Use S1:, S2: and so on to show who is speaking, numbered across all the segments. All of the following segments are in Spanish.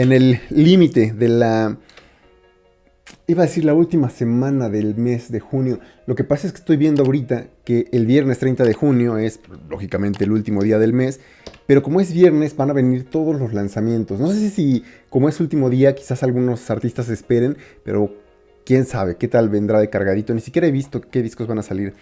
S1: en el límite de la... Iba a decir la última semana del mes de junio. Lo que pasa es que estoy viendo ahorita que el viernes 30 de junio es, lógicamente, el último día del mes. Pero como es viernes, van a venir todos los lanzamientos. No sé si como es último día, quizás algunos artistas esperen, pero quién sabe qué tal vendrá de cargadito. Ni siquiera he visto qué discos van a salir.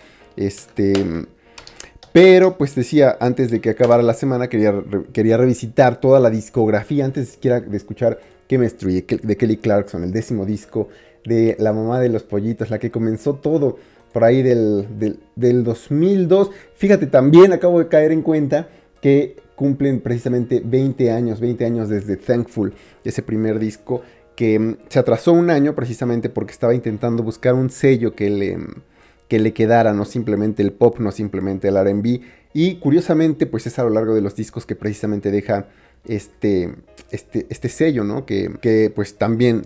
S1: Pero pues decía, antes de que acabara la semana, quería revisitar toda la discografía, antes siquiera de escuchar Chemistry de Kelly Clarkson, el 10º disco de la mamá de los pollitos, la que comenzó todo por ahí del 2002. Fíjate, también acabo de caer en cuenta que cumplen precisamente 20 años desde Thankful, ese primer disco que se atrasó un año precisamente porque estaba intentando buscar un sello que le quedara, no simplemente el pop, no simplemente el R&B. Y curiosamente, pues es a lo largo de los discos que precisamente deja este sello, ¿no? Que pues tan bien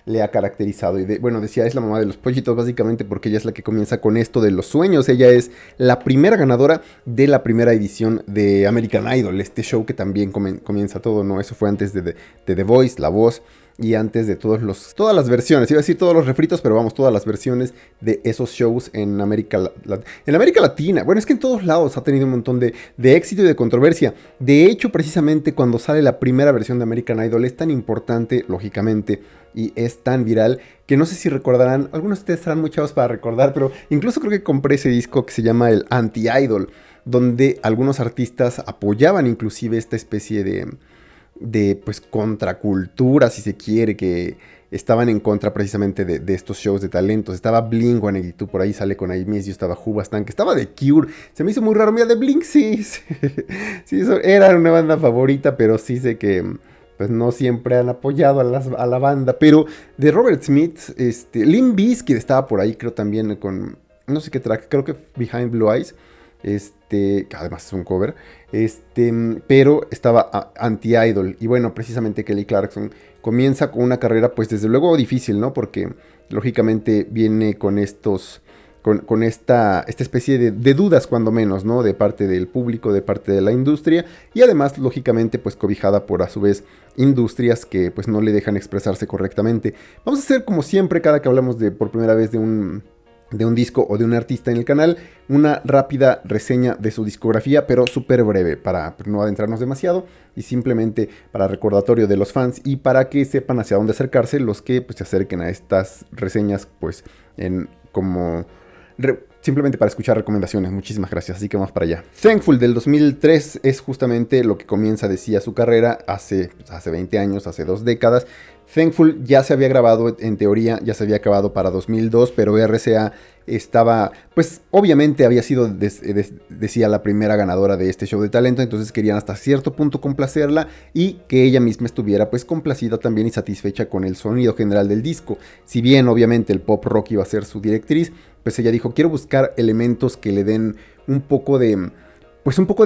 S1: le ha caracterizado. Y bueno, decía, es la mamá de los pollitos básicamente porque ella es la que comienza con esto de los sueños. Ella es la primera ganadora de la primera edición de American Idol, este show que también comienza todo, ¿no? Eso fue antes de The Voice, La Voz, y antes de todas las versiones, iba a decir todos los refritos, pero vamos, todas las versiones de esos shows en América Latina. Bueno, es que en todos lados ha tenido un montón de éxito y de controversia. De hecho, precisamente cuando sale la primera versión de American Idol es tan importante, lógicamente, y es tan viral, que no sé si recordarán, algunos de ustedes estarán muy chavos para recordar, pero incluso creo que compré ese disco que se llama el Anti-Idol, donde algunos artistas apoyaban inclusive esta especie de pues contracultura, si se quiere, que estaban en contra precisamente de estos shows de talentos. Estaba Blink-182, por ahí sale con I Miss You, estaba Hoobastank, que estaba The Cure. Se me hizo muy raro, mira, de Blink sí, sí, era una banda favorita, pero sí sé que pues no siempre han apoyado a la banda. Pero de Robert Smith, Limp Bizkit estaba por ahí, creo también con, no sé qué track, creo que Behind Blue Eyes. Que además es un cover, pero estaba Anti-Idol, y bueno, precisamente Kelly Clarkson comienza con una carrera, pues desde luego difícil, ¿no? Porque lógicamente viene con con esta especie de dudas, cuando menos, ¿no? De parte del público, de parte de la industria, y además, lógicamente, pues cobijada por a su vez industrias que pues no le dejan expresarse correctamente. Vamos a hacer como siempre, cada que hablamos por primera vez de un disco o de un artista en el canal, una rápida reseña de su discografía, pero súper breve, para no adentrarnos demasiado y simplemente para recordatorio de los fans y para que sepan hacia dónde acercarse los que pues, se acerquen a estas reseñas, pues simplemente para escuchar recomendaciones. Muchísimas gracias, así que vamos para allá. Thankful del 2003 es justamente lo que comienza, decía, su carrera hace 20 años, hace 2 décadas. Thankful ya se había grabado, en teoría, ya se había acabado para 2002, pero RCA estaba, pues obviamente había sido, decía, la primera ganadora de este show de talento, entonces querían hasta cierto punto complacerla y que ella misma estuviera pues complacida también y satisfecha con el sonido general del disco. Si bien obviamente el pop rock iba a ser su directriz, pues ella dijo, quiero buscar elementos que le den un poco de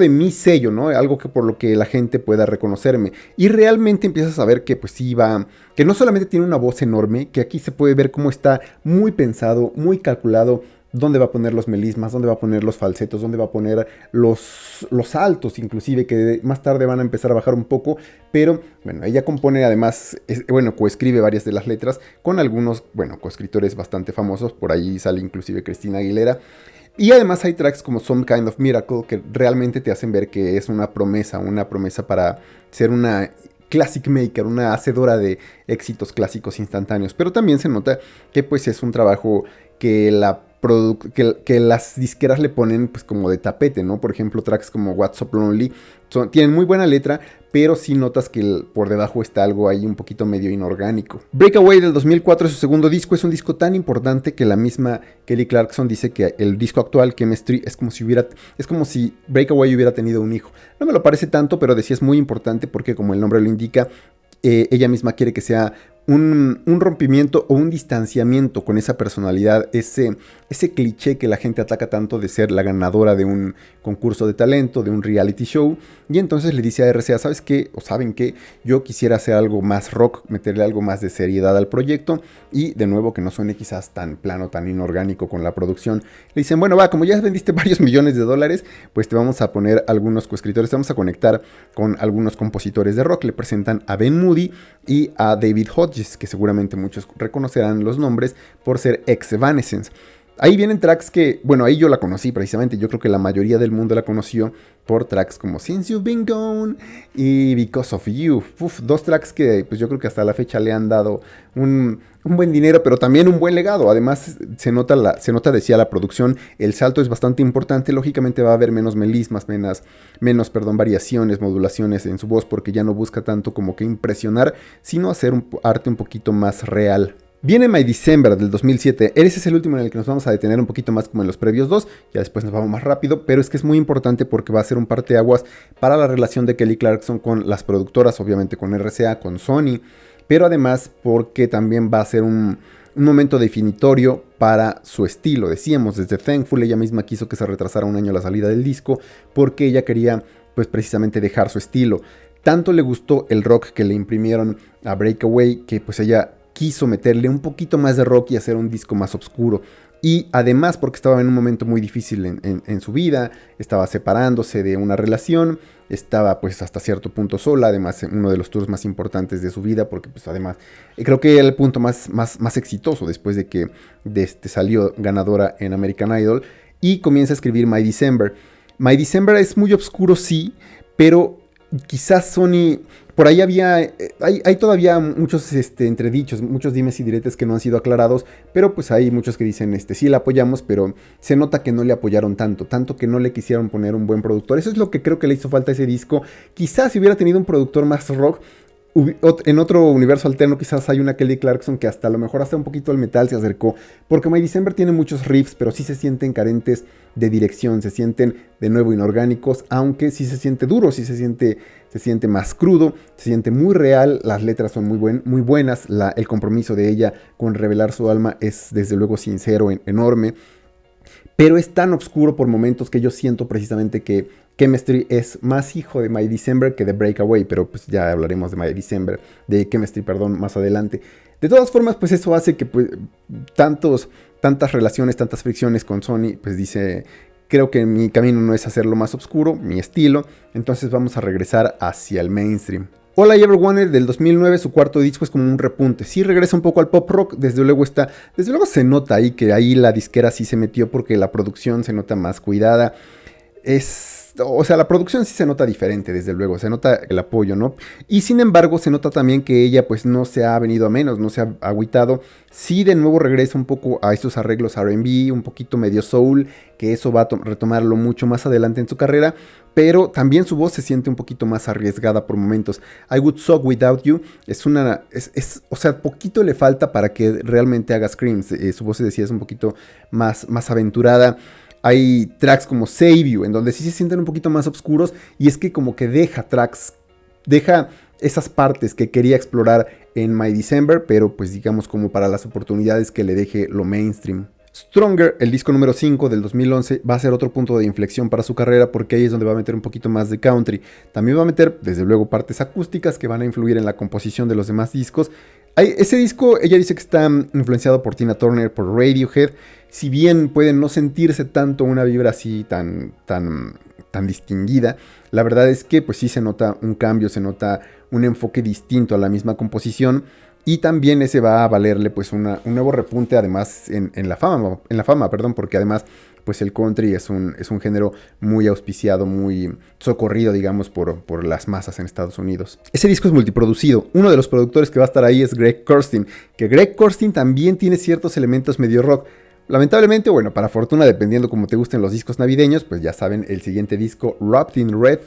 S1: mi sello, ¿no? Algo que por lo que la gente pueda reconocerme. Y realmente empiezas a ver que pues sí va, que no solamente tiene una voz enorme, que aquí se puede ver cómo está muy pensado, muy calculado, dónde va a poner los melismas, dónde va a poner los falsetos, dónde va a poner los altos, inclusive, que más tarde van a empezar a bajar un poco. Pero bueno, ella compone además, coescribe varias de las letras con algunos, coescritores bastante famosos. Por ahí sale inclusive Christina Aguilera. Y además hay tracks como Some Kind of Miracle que realmente te hacen ver que es una promesa para ser una classic maker, una hacedora de éxitos clásicos instantáneos. Pero también se nota que pues es un trabajo que que las disqueras le ponen pues como de tapete, ¿no? Por ejemplo, tracks como What's Up Lonely tienen muy buena letra, pero sí notas que por debajo está algo ahí un poquito medio inorgánico. Breakaway del 2004 es su segundo disco, es un disco tan importante que la misma Kelly Clarkson dice que el disco actual, Chemistry, es como si Breakaway hubiera tenido un hijo. No me lo parece tanto, pero decía es muy importante porque como el nombre lo indica, ella misma quiere que sea un rompimiento o un distanciamiento con esa personalidad, ese cliché que la gente ataca tanto de ser la ganadora de un concurso de talento, de un reality show. Y entonces le dice a RCA, ¿sabes qué? O saben qué, yo quisiera hacer algo más rock, meterle algo más de seriedad al proyecto y de nuevo que no suene quizás tan plano, tan inorgánico con la producción. Le dicen, bueno, va, como ya vendiste varios millones de dólares, pues te vamos a poner algunos coescritores, te vamos a conectar con algunos compositores de rock. Le presentan a Ben Moody y a David Hodges, que seguramente muchos reconocerán los nombres por ser ex Evanescence. Ahí vienen tracks que, bueno, ahí yo la conocí precisamente, yo creo que la mayoría del mundo la conoció por tracks como Since You've Been Gone y Because of You. Uf, dos tracks que pues yo creo que hasta la fecha le han dado un buen dinero, pero también un buen legado. Además se nota, decía la producción, el salto es bastante importante, lógicamente va a haber menos melismas, menos variaciones, modulaciones en su voz, porque ya no busca tanto como que impresionar, sino hacer un arte un poquito más real. Viene My December del 2007, ese es el último en el que nos vamos a detener un poquito más como en los previos dos, ya después nos vamos más rápido, pero es que es muy importante porque va a ser un parteaguas para la relación de Kelly Clarkson con las productoras, obviamente con RCA, con Sony, pero además porque también va a ser un momento definitorio para su estilo. Decíamos, desde Thankful ella misma quiso que se retrasara un año la salida del disco porque ella quería pues precisamente dejar su estilo. Tanto le gustó el rock que le imprimieron a Breakaway que pues ella quiso meterle un poquito más de rock y hacer un disco más oscuro. Y además porque estaba en un momento muy difícil en su vida, estaba separándose de una relación, estaba pues hasta cierto punto sola, además en uno de los tours más importantes de su vida, porque pues además creo que era el punto más exitoso después de que salió ganadora en American Idol, y comienza a escribir My December. My December es muy oscuro, sí, pero quizás Sony... Por ahí hay todavía muchos entredichos, muchos dimes y diretes que no han sido aclarados, pero pues hay muchos que dicen, sí la apoyamos, pero se nota que no le apoyaron tanto que no le quisieron poner un buen productor. Eso es lo que creo que le hizo falta a ese disco. Quizás si hubiera tenido un productor más rock, en otro universo alterno quizás hay una Kelly Clarkson que hasta a lo mejor hasta un poquito al metal se acercó, porque My December tiene muchos riffs, pero sí se sienten carentes de dirección, se sienten de nuevo inorgánicos, aunque sí se siente duro, sí se siente más crudo, se siente muy real, las letras son muy buenas, el compromiso de ella con revelar su alma es desde luego sincero, enorme, pero es tan oscuro por momentos que yo siento precisamente que Chemistry es más hijo de My December que de Breakaway, pero pues ya hablaremos de My December, de Chemistry, perdón, más adelante. De todas formas, pues eso hace que pues, tantas relaciones, tantas fricciones con Sony, pues dice, creo que mi camino no es hacerlo más oscuro, mi estilo, entonces vamos a regresar hacia el mainstream. All I Ever Wanted del 2009, su cuarto disco, es como un repunte. Sí regresa un poco al pop rock, desde luego se nota ahí que ahí la disquera sí se metió porque la producción se nota más cuidada. O sea, la producción sí se nota diferente, desde luego, se nota el apoyo, ¿no? Y sin embargo, se nota también que ella pues no se ha venido a menos, no se ha agüitado. Sí, de nuevo regresa un poco a estos arreglos R&B, un poquito medio soul, que eso va a retomarlo mucho más adelante en su carrera, pero también su voz se siente un poquito más arriesgada por momentos. I Would Suck Without You o sea, poquito le falta para que realmente haga screams. Su voz, se decía, es un poquito más aventurada. Hay tracks como Save You, en donde sí se sienten un poquito más oscuros, y es que como que deja esas partes que quería explorar en My December, pero pues digamos como para las oportunidades que le deje lo mainstream. Stronger, el disco número 5 del 2011, va a ser otro punto de inflexión para su carrera, porque ahí es donde va a meter un poquito más de country. También va a meter, desde luego, partes acústicas que van a influir en la composición de los demás discos. Ese disco, ella dice que está influenciado por Tina Turner, por Radiohead. Si bien puede no sentirse tanto una vibra así tan distinguida, la verdad es que pues sí se nota un cambio, se nota un enfoque distinto a la misma composición. Y también ese va a valerle pues un nuevo repunte además en la fama, porque además pues el country es un género muy auspiciado, muy socorrido, digamos, por las masas en Estados Unidos. Ese disco es multiproducido. Uno de los productores que va a estar ahí es Greg Kurstin, que Greg Kurstin también tiene ciertos elementos medio rock. Lamentablemente, bueno, para fortuna, dependiendo como te gusten los discos navideños, pues ya saben, el siguiente disco, Wrapped in Red,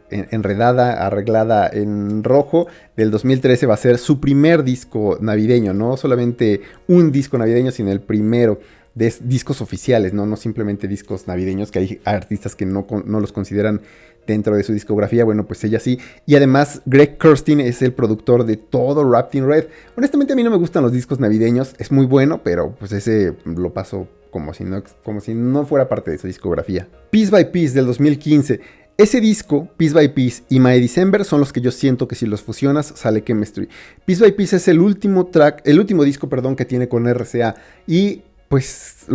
S1: enredada, arreglada en rojo, del 2013, va a ser su primer disco navideño, no solamente un disco navideño, sino el primero discos oficiales, ¿no? No simplemente discos navideños, que hay artistas que no los consideran dentro de su discografía. Bueno, pues ella sí. Y además, Greg Kurstin es el productor de todo Wrapped in Red. Honestamente, a mí no me gustan los discos navideños. Es muy bueno, pero pues ese lo paso como si no fuera parte de su discografía. Piece by Piece del 2015. Ese disco, Piece by Piece y My December, son los que yo siento que si los fusionas sale Chemistry. Piece by Piece es el último disco, perdón, que tiene con RCA. Y pues,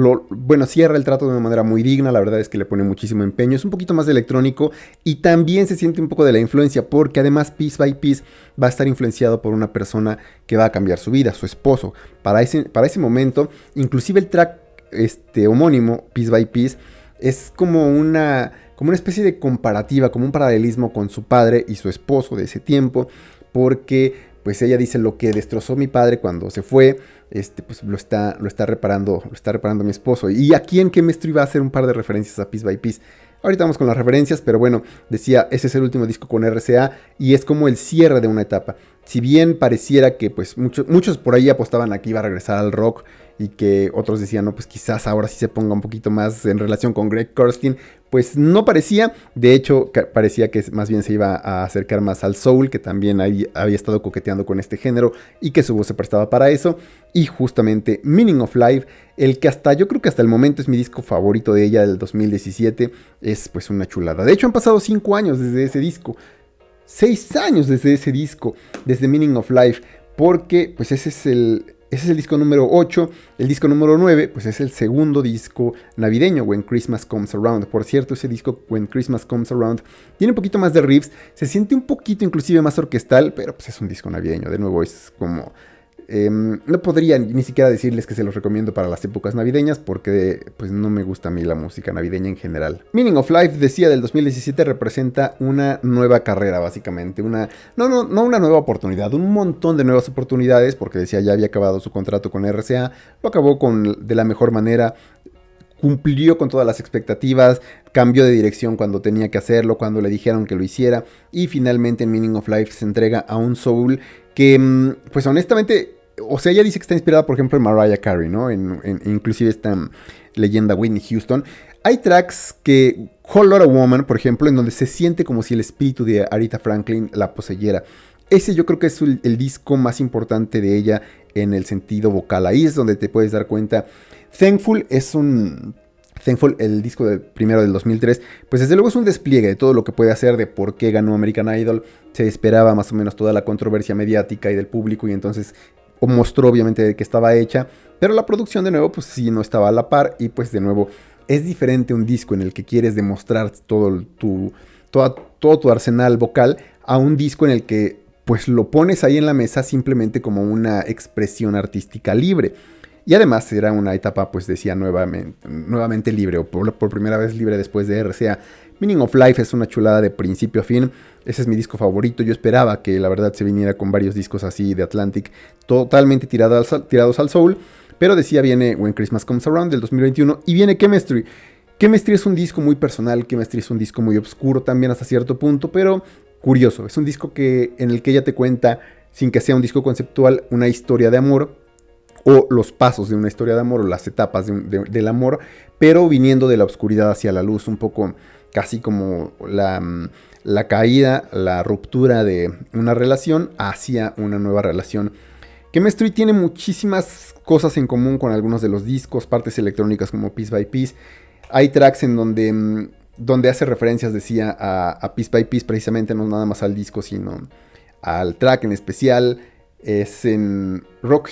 S1: cierra el trato de una manera muy digna. La verdad es que le pone muchísimo empeño. Es un poquito más de electrónico y también se siente un poco de la influencia, porque además Piece by Piece va a estar influenciado por una persona que va a cambiar su vida, su esposo. Para ese momento, inclusive el track homónimo, Piece by Piece, es como una especie de comparativa, como un paralelismo con su padre y su esposo de ese tiempo, porque pues ella dice: lo que destrozó mi padre cuando se fue, pues lo está reparando mi esposo. Y aquí en Chemistry va a hacer un par de referencias a Piece by Piece. Ahorita vamos con las referencias, pero bueno, decía, ese es el último disco con RCA y es como el cierre de una etapa. Si bien pareciera que pues muchos por ahí apostaban a que iba a regresar al rock y que otros decían, no, pues quizás ahora sí se ponga un poquito más en relación con Greg Kurstin, pues no parecía. De hecho, parecía que más bien se iba a acercar más al soul, que también había estado coqueteando con este género y que su voz se prestaba para eso. Y justamente Meaning of Life, el que yo creo que hasta el momento es mi disco favorito de ella del 2017, es pues una chulada. De hecho, han pasado 5 años desde ese disco. 6 años desde ese disco, desde Meaning of Life, porque pues ese es el disco número 8. El disco número 9, pues es el segundo disco navideño, When Christmas Comes Around. Por cierto, ese disco, When Christmas Comes Around, tiene un poquito más de riffs, se siente un poquito inclusive más orquestal, pero pues es un disco navideño. De nuevo, es como... no podría ni siquiera decirles que se los recomiendo para las épocas navideñas, porque pues no me gusta a mí la música navideña en general. Meaning of Life, decía, del 2017, representa una nueva carrera, básicamente. No una nueva oportunidad, un montón de nuevas oportunidades, porque decía, ya había acabado su contrato con RCA, lo acabó de la mejor manera. Cumplió con todas las expectativas, cambió de dirección cuando tenía que hacerlo, cuando le dijeron que lo hiciera, y finalmente en Meaning of Life se entrega a un soul que, pues honestamente, o sea, ella dice que está inspirada, por ejemplo, en Mariah Carey, ¿no? Inclusive esta leyenda Whitney Houston. Hay tracks que, Whole Lotta Woman, por ejemplo, en donde se siente como si el espíritu de Aretha Franklin la poseyera. Ese yo creo que es el disco más importante de ella en el sentido vocal. Ahí es donde te puedes dar cuenta. Thankful, el disco primero del 2003, pues desde luego es un despliegue de todo lo que puede hacer, de por qué ganó American Idol. Se esperaba más o menos toda la controversia mediática y del público, y entonces mostró obviamente de qué estaba hecha, pero la producción de nuevo pues sí no estaba a la par, y pues de nuevo es diferente un disco en el que quieres demostrar todo tu arsenal vocal a un disco en el que pues lo pones ahí en la mesa simplemente como una expresión artística libre. Y además era una etapa, pues decía, nuevamente libre, o por primera vez libre después de RCA. Meaning of Life es una chulada de principio a fin. Ese es mi disco favorito. Yo esperaba que la verdad se viniera con varios discos así de Atlantic, totalmente tirados al soul. Pero decía, viene When Christmas Comes Around del 2021 y viene Chemistry. Chemistry es un disco muy personal, Chemistry es un disco muy oscuro también hasta cierto punto, pero curioso. Es un disco en el que ella te cuenta, sin que sea un disco conceptual, una historia de amor, o los pasos de una historia de amor, o las etapas del amor, pero viniendo de la oscuridad hacia la luz, un poco casi como la caída, la ruptura de una relación hacia una nueva relación. Chemistry tiene muchísimas cosas en común con algunos de los discos, partes electrónicas como Piece by Piece. Hay tracks en donde hace referencias, decía, a Piece by Piece, precisamente no nada más al disco, sino al track en especial. Es en Rock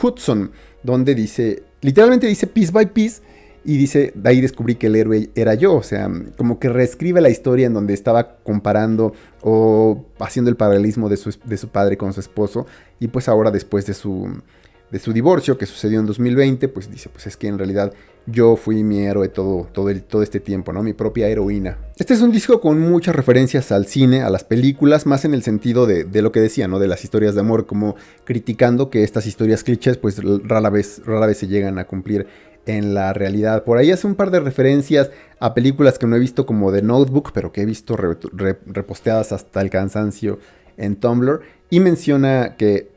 S1: Hudson, donde literalmente dice Piece by Piece, y dice, de ahí descubrí que el héroe era yo. O sea, como que reescribe la historia en donde estaba comparando o haciendo el paralelismo de su padre con su esposo, y pues ahora, después de su divorcio, que sucedió en 2020, pues dice, pues es que en realidad yo fui mi héroe todo este tiempo, ¿no? Mi propia heroína. Este es un disco con muchas referencias al cine, a las películas, más en el sentido de lo que decía, ¿no? De las historias de amor, como criticando que estas historias clichés pues rara vez se llegan a cumplir en la realidad. Por ahí hace un par de referencias a películas que no he visto, como The Notebook, pero que he visto reposteadas hasta el cansancio en Tumblr, y menciona que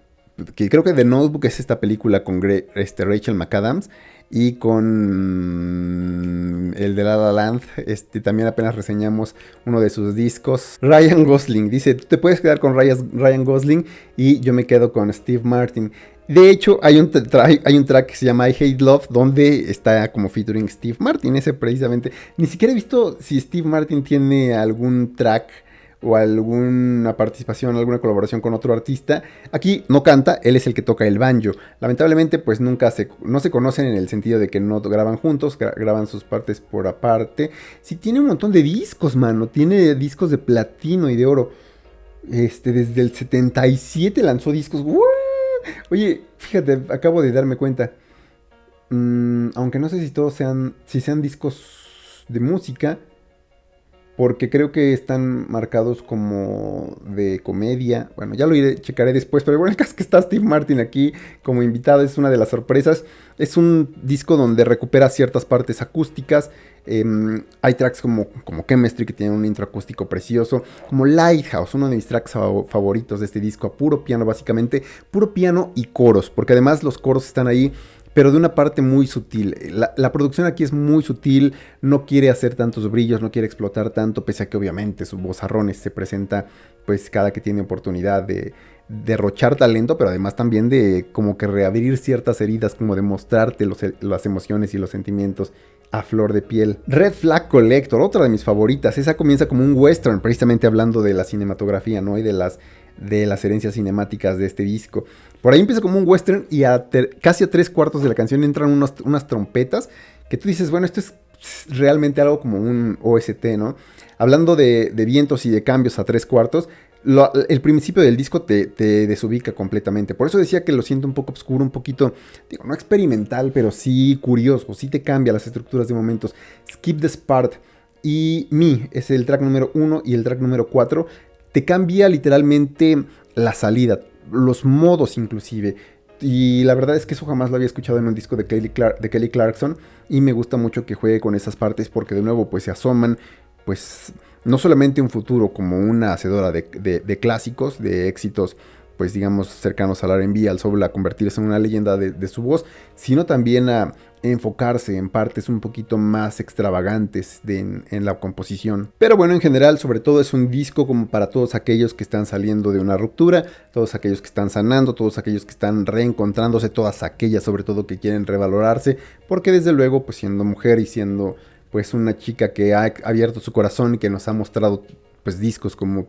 S1: creo que The Notebook es esta película con Rachel McAdams, y con el de La La Land. También apenas reseñamos uno de sus discos. Ryan Gosling dice, tú te puedes quedar con Ryan Gosling y yo me quedo con Steve Martin. De hecho, hay un track que se llama I Hate Love, donde está como featuring Steve Martin, ese precisamente. Ni siquiera he visto si Steve Martin tiene algún track o alguna participación, alguna colaboración con otro artista. Aquí no canta, él es el que toca el banjo. Lamentablemente, pues no se conocen en el sentido de que no graban juntos, graban sus partes por aparte. Sí tiene un montón de discos, mano, tiene discos de platino y de oro. Desde el 77 lanzó discos. ¡Wow! Oye, fíjate, acabo de darme cuenta. Aunque no sé si todos sean discos de música, porque creo que están marcados como de comedia. Bueno, ya checaré después, pero bueno, el caso es que está Steve Martin aquí como invitado, es una de las sorpresas. Es un disco donde recupera ciertas partes acústicas. Hay tracks como Chemistry, que tiene un intro acústico precioso, como Lighthouse, uno de mis tracks favoritos de este disco, a puro piano básicamente, puro piano y coros, porque además los coros están ahí, pero de una parte muy sutil. La producción aquí es muy sutil, no quiere hacer tantos brillos, no quiere explotar tanto, pese a que obviamente su vozarrón se presenta pues cada que tiene oportunidad de derrochar talento, pero además también de como que reabrir ciertas heridas, como de mostrarte las emociones y los sentimientos a flor de piel. Red Flag Collector, otra de mis favoritas. Esa comienza como un western, precisamente hablando de la cinematografía, ¿no? Y de las herencias cinemáticas de este disco. Por ahí empieza como un western y casi a 3/4 de la canción entran unas trompetas que tú dices, bueno, esto es realmente algo como un OST, ¿no? Hablando de vientos y de cambios a 3/4, el principio del disco te desubica completamente. Por eso decía que lo siento un poco oscuro, un poquito, digo, no experimental, pero sí curioso, sí te cambia las estructuras de momentos. Skip This Part y Me es el track número 1 y el track número 4. Te cambia literalmente la salida, los modos inclusive. Y la verdad es que eso jamás lo había escuchado en un disco de Kelly Clarkson. Y me gusta mucho que juegue con esas partes porque de nuevo pues se asoman pues no solamente un futuro como una hacedora de clásicos, de éxitos pues digamos cercanos al R&B, al soul, a convertirse en una leyenda de su voz, sino también a enfocarse en partes un poquito más extravagantes en la composición. Pero bueno, en general, sobre todo es un disco como para todos aquellos que están saliendo de una ruptura, todos aquellos que están sanando, todos aquellos que están reencontrándose, todas aquellas sobre todo que quieren revalorarse, porque desde luego pues siendo mujer y siendo pues una chica que ha abierto su corazón y que nos ha mostrado pues discos como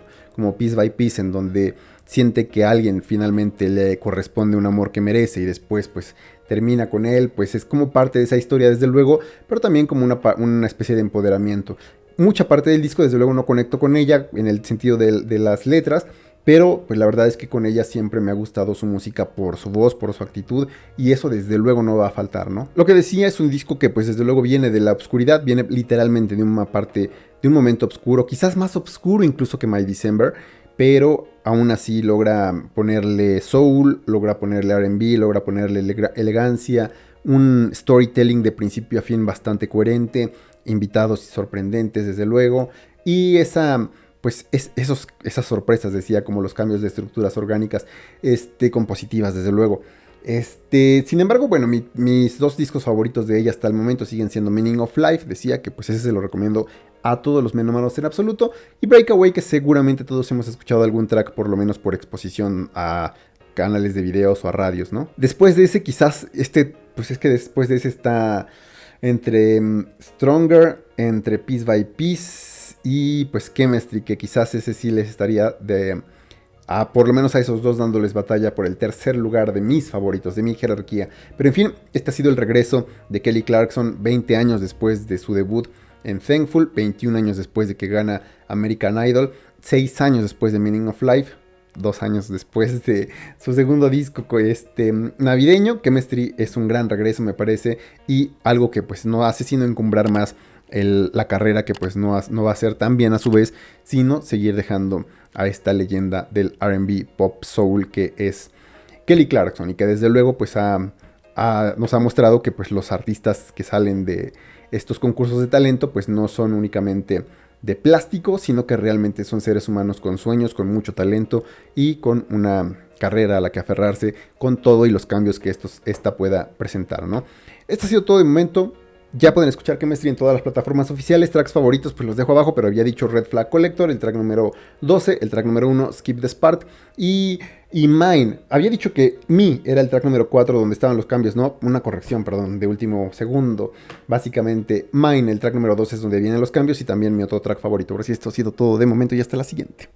S1: Piece by Piece, en donde siente que a alguien finalmente le corresponde un amor que merece y después pues termina con él, pues es como parte de esa historia desde luego, pero también como una especie de empoderamiento. Mucha parte del disco desde luego no conecto con ella en el sentido de las letras, pero pues la verdad es que con ella siempre me ha gustado su música por su voz, por su actitud, y eso desde luego no va a faltar, ¿no? Lo que decía, es un disco que pues desde luego viene de la oscuridad, viene literalmente de una parte, de un momento oscuro, quizás más oscuro incluso que My December, pero aún así logra ponerle soul, logra ponerle R&B, logra ponerle elegancia, un storytelling de principio a fin bastante coherente, invitados sorprendentes desde luego, y pues esas sorpresas, decía, como los cambios de estructuras orgánicas, compositivas, desde luego. Sin embargo, bueno, mis dos discos favoritos de ella hasta el momento siguen siendo Meaning of Life, decía que pues ese se lo recomiendo a todos los melómanos en absoluto, y Breakaway, que seguramente todos hemos escuchado algún track, por lo menos por exposición a canales de videos o a radios, ¿no? Después de ese, quizás, pues es que después de ese está entre Stronger, entre Piece by Piece y pues Chemistry, que quizás ese sí les estaría por lo menos a esos dos dándoles batalla por el tercer lugar de mis favoritos, de mi jerarquía. Pero en fin, este ha sido el regreso de Kelly Clarkson 20 años después de su debut en Thankful, 21 años después de que gana American Idol, 6 años después de Meaning of Life, 2 años después de su segundo disco navideño. Chemistry es un gran regreso, me parece, y algo que pues no hace sino encumbrar más la carrera, que pues no va a ser tan bien a su vez, sino seguir dejando a esta leyenda del R&B pop soul que es Kelly Clarkson, y que desde luego pues nos ha mostrado que pues los artistas que salen de estos concursos de talento pues no son únicamente de plástico, sino que realmente son seres humanos con sueños, con mucho talento y con una carrera a la que aferrarse con todo y los cambios que esta pueda presentar, ¿no? Esto ha sido todo de momento. Ya pueden escuchar Chemistry en todas las plataformas oficiales. Tracks favoritos pues los dejo abajo, pero había dicho Red Flag Collector, el track número 12, el track número 1, Skip the Spark y Mine. Había dicho que Mi era el track número 4 donde estaban los cambios, ¿no? Una corrección, perdón, de último segundo. Básicamente Mine, el track número 12 es donde vienen los cambios y también mi otro track favorito. Por si esto ha sido todo de momento y hasta la siguiente.